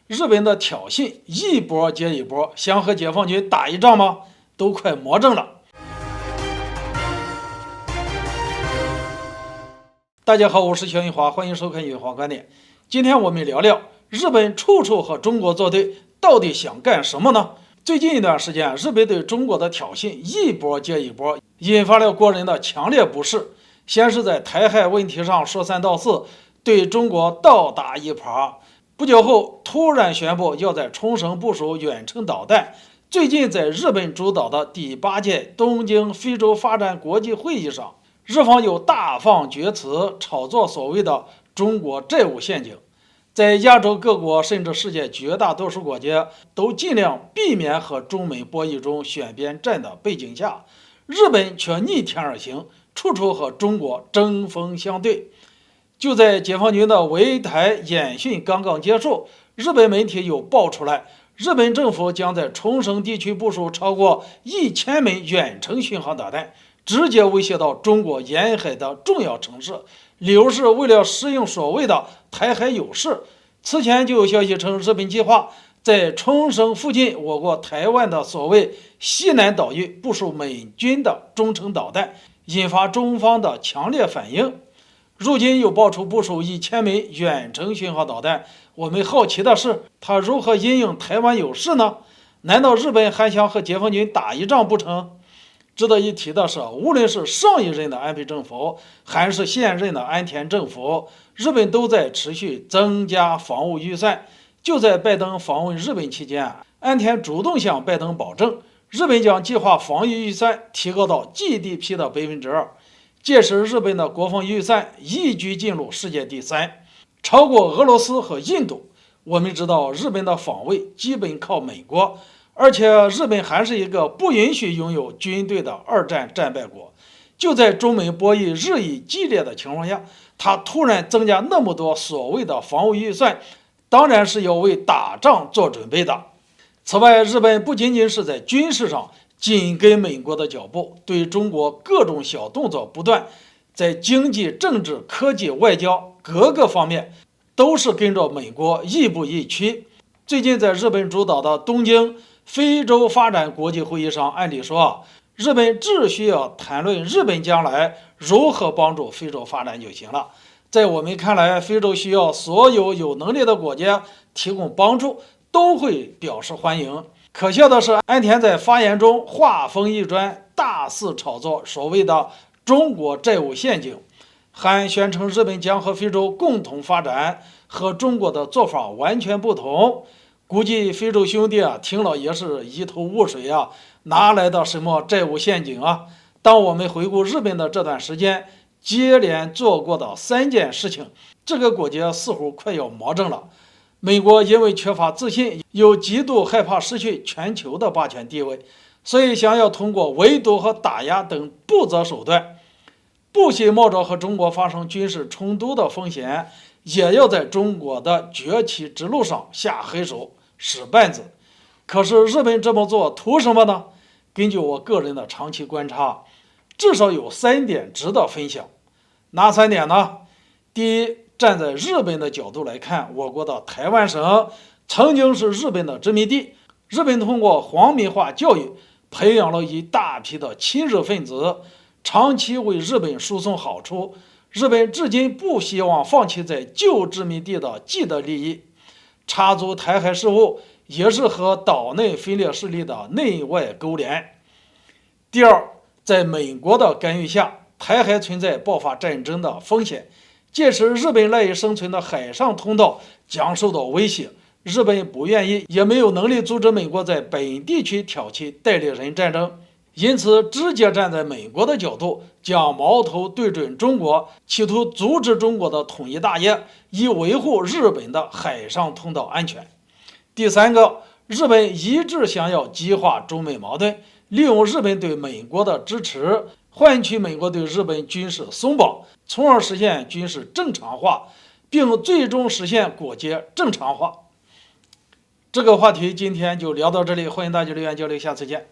日本的挑衅一波接一波，想和解放军打一仗吗？都快魔怔了。大家好，我是肖云华，欢迎收看云华观点。今天我们聊聊日本处处和中国作对，到底想干什么呢？最近一段时间，日本对中国的挑衅一波接一波，引发了国人的强烈不适。先是在台海问题上说三道四，对中国倒打一耙，不久后突然宣布要在冲绳部署远程导弹。最近在日本主导的第8届东京非洲发展国际会议上，日方又大放厥词，炒作所谓的中国债务陷阱。在亚洲各国甚至世界绝大多数国家都尽量避免和中美博弈中选边站的背景下，日本却逆天而行，处处和中国针锋相对。就在解放军的围台演训刚刚结束，日本媒体又爆出来，日本政府将在冲绳地区部署超过1000枚远程巡航导弹，直接威胁到中国沿海的重要城市。理由是为了适应所谓的台海优势。此前就有消息称，日本计划在冲绳附近我国台湾的所谓西南岛屿部署美军的中程导弹，引发中方的强烈反应。如今又爆出部署1000枚远程巡航导弹，我们好奇的是，他如何因应台湾优势呢？难道日本还想和解放军打一仗不成？值得一提的是，无论是上一任的安倍政府，还是现任的安田政府，日本都在持续增加防务预算。就在拜登访问日本期间，安田主动向拜登保证，日本将计划防御预算提高到 GDP 的2%。届时，日本的国防预算一举进入世界第3，超过俄罗斯和印度。我们知道，日本的防卫基本靠美国。而且日本还是一个不允许拥有军队的2战战败国。就在中美博弈日益激烈的情况下，他突然增加那么多所谓的防务预算，当然是要为打仗做准备的。此外，日本不仅仅是在军事上紧跟美国的脚步，对中国各种小动作不断，在经济、政治、科技、外交各个方面都是跟着美国亦步亦趋。最近在日本主导的东京非洲发展国际会议上，按理说日本只需要谈论日本将来如何帮助非洲发展就行了。在我们看来，非洲需要所有有能力的国家提供帮助，都会表示欢迎。可笑的是，安田在发言中话锋一转，大肆炒作所谓的中国债务陷阱，还宣称日本将和非洲共同发展，和中国的做法完全不同。估计非洲兄弟听了也是一头雾水哪来的什么债务陷阱啊？当我们回顾日本的这段时间接连做过的3件事情，这个国家似乎快要魔怔了。美国因为缺乏自信，又极度害怕失去全球的霸权地位，所以想要通过围堵和打压等不择手段，不惜冒着和中国发生军事冲突的风险，也要在中国的崛起之路上下黑手使绊子。可是日本这么做图什么呢？根据我个人的长期观察，至少有3点值得分享。哪3点呢？第一，站在日本的角度来看，我国的台湾省曾经是日本的殖民地，日本通过皇民化教育培养了一大批的亲日分子，长期为日本输送好处。日本至今不希望放弃在旧殖民地的既得利益，插足台海事务也是和岛内分裂势力的内外勾连。第二，在美国的干预下，台海存在爆发战争的风险，届时日本赖以生存的海上通道将受到威胁。日本不愿意，也没有能力阻止美国在本地区挑起代理人战争，因此直接站在美国的角度，将矛头对准中国，企图阻止中国的统一大业，以维护日本的海上通道安全。第三个，日本一直想要激化中美矛盾，利用日本对美国的支持，换取美国对日本军事松绑，从而实现军事正常化，并最终实现国界正常化。这个话题今天就聊到这里，欢迎大家留言交流，下次见。